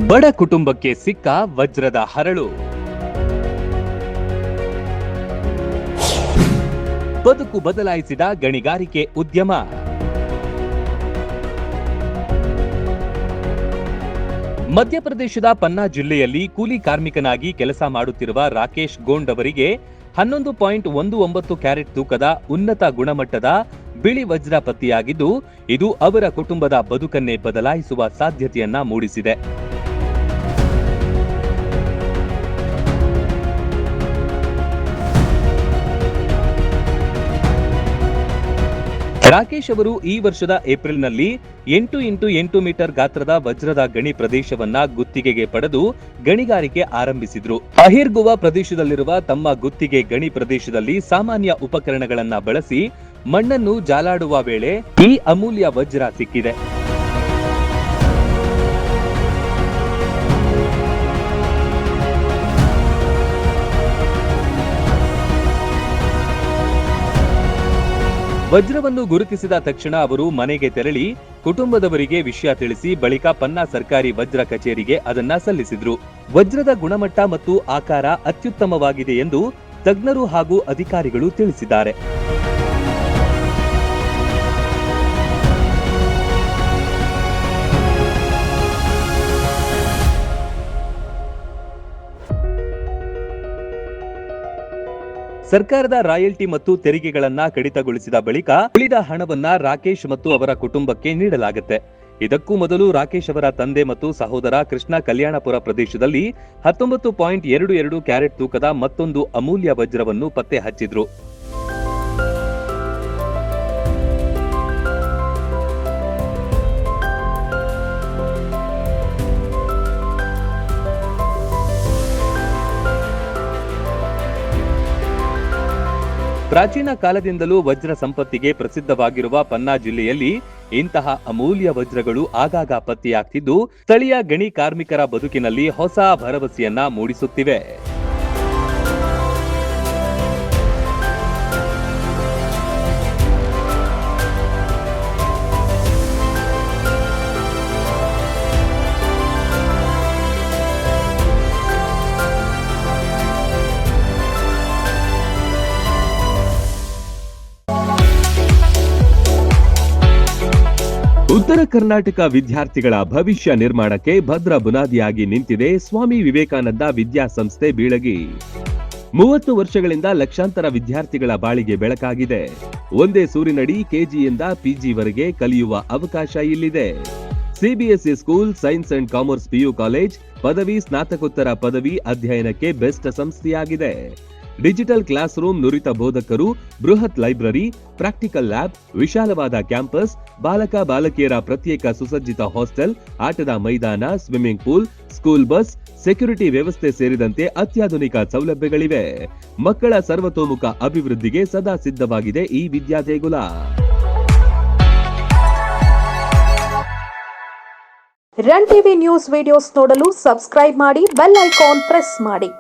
ಬಡ ಕುಟುಂಬಕ್ಕೆ ಸಿಕ್ಕ ವಜ್ರದ ಹರಳು. ಬದುಕು ಬದಲಾಯಿಸಿದ ಗಣಿಗಾರಿಕೆ ಉದ್ಯಮ. ಮಧ್ಯಪ್ರದೇಶದ ಪನ್ನಾ ಜಿಲ್ಲೆಯಲ್ಲಿ ಕೂಲಿ ಕಾರ್ಮಿಕನಾಗಿ ಕೆಲಸ ಮಾಡುತ್ತಿರುವ ರಾಕೇಶ್ ಗೋಂಡ್ ಅವರಿಗೆ 11.19 ಕ್ಯಾರೆಟ್ ತೂಕದ ಉನ್ನತ ಗುಣಮಟ್ಟದ ಬಿಳಿ ವಜ್ರ ಪತ್ತೆಯಾಗಿದ್ದು, ಇದು ಅವರ ಕುಟುಂಬದ ಬದುಕನ್ನೇ ಬದಲಾಯಿಸುವ ಸಾಧ್ಯತೆಯನ್ನ ಮೂಡಿಸಿದೆ. ರಾಕೇಶ್ ಅವರು ಈ ವರ್ಷದ ಏಪ್ರಿಲ್ನಲ್ಲಿ 8x8 ಮೀಟರ್ ಗಾತ್ರದ ವಜ್ರದ ಗಣಿ ಪ್ರದೇಶವನ್ನ ಗುತ್ತಿಗೆಗೆ ಪಡೆದು ಗಣಿಗಾರಿಕೆ ಆರಂಭಿಸಿದ್ರು. ಅಹಿರ್ಗುವಾ ಪ್ರದೇಶದಲ್ಲಿರುವ ತಮ್ಮ ಗುತ್ತಿಗೆ ಗಣಿ ಪ್ರದೇಶದಲ್ಲಿ ಸಾಮಾನ್ಯ ಉಪಕರಣಗಳನ್ನ ಬಳಸಿ ಮಣ್ಣನ್ನು ಜಾಲಾಡುವ ವೇಳೆ ಈ ಅಮೂಲ್ಯ ವಜ್ರ ಸಿಕ್ಕಿದೆ. ವಜ್ರವನ್ನು ಗುರುತಿಸಿದ ತಕ್ಷಣ ಅವರು ಮನೆಗೆ ತೆರಳಿ ಕುಟುಂಬದವರಿಗೆ ವಿಷಯ ತಿಳಿಸಿ ಬಳಿಕ ಪನ್ನಾ ಸರ್ಕಾರಿ ವಜ್ರ ಕಚೇರಿಗೆ ಅದನ್ನ ಸಲ್ಲಿಸಿದ್ರು. ವಜ್ರದ ಗುಣಮಟ್ಟ ಮತ್ತು ಆಕಾರ ಅತ್ಯುತ್ತಮವಾಗಿದೆ ಎಂದು ತಜ್ಞರು ಹಾಗೂ ಅಧಿಕಾರಿಗಳು ತಿಳಿಸಿದ್ದಾರೆ. ಸರ್ಕಾರದ ರಾಯಲ್ಟಿ ಮತ್ತು ತೆರಿಗೆಗಳನ್ನ ಕಡಿತಗೊಳಿಸಿದ ಬಳಿಕ ಉಳಿದ ಹಣವನ್ನ ರಾಕೇಶ್ ಮತ್ತು ಅವರ ಕುಟುಂಬಕ್ಕೆ ನೀಡಲಾಗುತ್ತೆ. ಇದಕ್ಕೂ ಮೊದಲು ರಾಕೇಶ್ ಅವರ ತಂದೆ ಮತ್ತು ಸಹೋದರ ಕೃಷ್ಣ ಕಲ್ಯಾಣಪುರ ಪ್ರದೇಶದಲ್ಲಿ 19.22 ಕ್ಯಾರೆಟ್ ತೂಕದ ಮತ್ತೊಂದು ಅಮೂಲ್ಯ ವಜ್ರವನ್ನು ಪತ್ತೆ ಹಚ್ಚಿದ್ರು. ಪ್ರಾಚೀನ ಕಾಲದಿಂದಲೂ ವಜ್ರ ಸಂಪತ್ತಿಗೆ ಪ್ರಸಿದ್ಧವಾಗಿರುವ ಪನ್ನಾ ಜಿಲ್ಲೆಯಲ್ಲಿ ಇಂತಹ ಅಮೂಲ್ಯ ವಜ್ರಗಳು ಆಗಾಗ ಪತ್ತೆಯಾಗ್ತಿದ್ದು, ಸ್ಥಳೀಯ ಗಣಿ ಕಾರ್ಮಿಕರ ಬದುಕಿನಲ್ಲಿ ಹೊಸ ಭರವಸೆಯನ್ನ ಮೂಡಿಸುತ್ತಿವೆ. ಉತ್ತರ ಕರ್ನಾಟಕ ವಿದ್ಯಾರ್ಥಿಗಳ ಭವಿಷ್ಯ ನಿರ್ಮಾಣಕ್ಕೆ ಭದ್ರ ಬುನಾದಿಯಾಗಿ ನಿಂತಿದೆ ಸ್ವಾಮಿ ವಿವೇಕಾನಂದ ವಿದ್ಯಾಸಂಸ್ಥೆ ಬೀಳಗಿ. 30 ವರ್ಷಗಳಿಂದ ಲಕ್ಷಾಂತರ ವಿದ್ಯಾರ್ಥಿಗಳ ಬಾಳಿಗೆ ಬೆಳಕಾಗಿದೆ. ಒಂದೇ ಸೂರಿನಡಿ ಕೆಜಿಯಿಂದ ಪಿಜಿವರೆಗೆ ಕಲಿಯುವ ಅವಕಾಶ ಇಲ್ಲಿದೆ. CBSE school, science and commerce PU college, ಪದವಿ ಸ್ನಾತಕೋತ್ತರ ಪದವಿ ಅಧ್ಯಯನಕ್ಕೆ ಬೆಸ್ಟ್ ಸಂಸ್ಥೆಯಾಗಿದೆ. ಡಿಜಿಟಲ್ ಕ್ಲಾಸ್ ರೂಮ್, ನುರಿತ ಬೋಧಕರು, ಬೃಹತ್ ಲೈಬ್ರರಿ, ಪ್ರಾಕ್ಟಿಕಲ್ ಲ್ಯಾಬ್, ವಿಶಾಲವಾದ ಕ್ಯಾಂಪಸ್, ಬಾಲಕ ಬಾಲಕಿಯರ ಪ್ರತ್ಯೇಕ ಸುಸಜ್ಜಿತ ಹಾಸ್ಟೆಲ್, ಆಟದ ಮೈದಾನ, swimming pool, school bus, security ವ್ಯವಸ್ಥೆ ಸೇರಿದಂತೆ ಅತ್ಯಾಧುನಿಕ ಸೌಲಭ್ಯಗಳಿವೆ. ಮಕ್ಕಳ ಸರ್ವತೋಮುಖ ಅಭಿವೃದ್ಧಿಗೆ ಸದಾ ಸಿದ್ಧವಾಗಿದೆ ಈ ವಿದ್ಯಾದೇಗುಲ. ರನ್ ಟಿವಿ ನ್ಯೂಸ್ ವಿಡಿಯೋಸ್ ನೋಡಲು ಸಬ್ಸ್ಕ್ರೈಬ್ ಮಾಡಿ, ಬೆಲ್ ಐಕಾನ್ ಪ್ರೆಸ್ ಮಾಡಿ.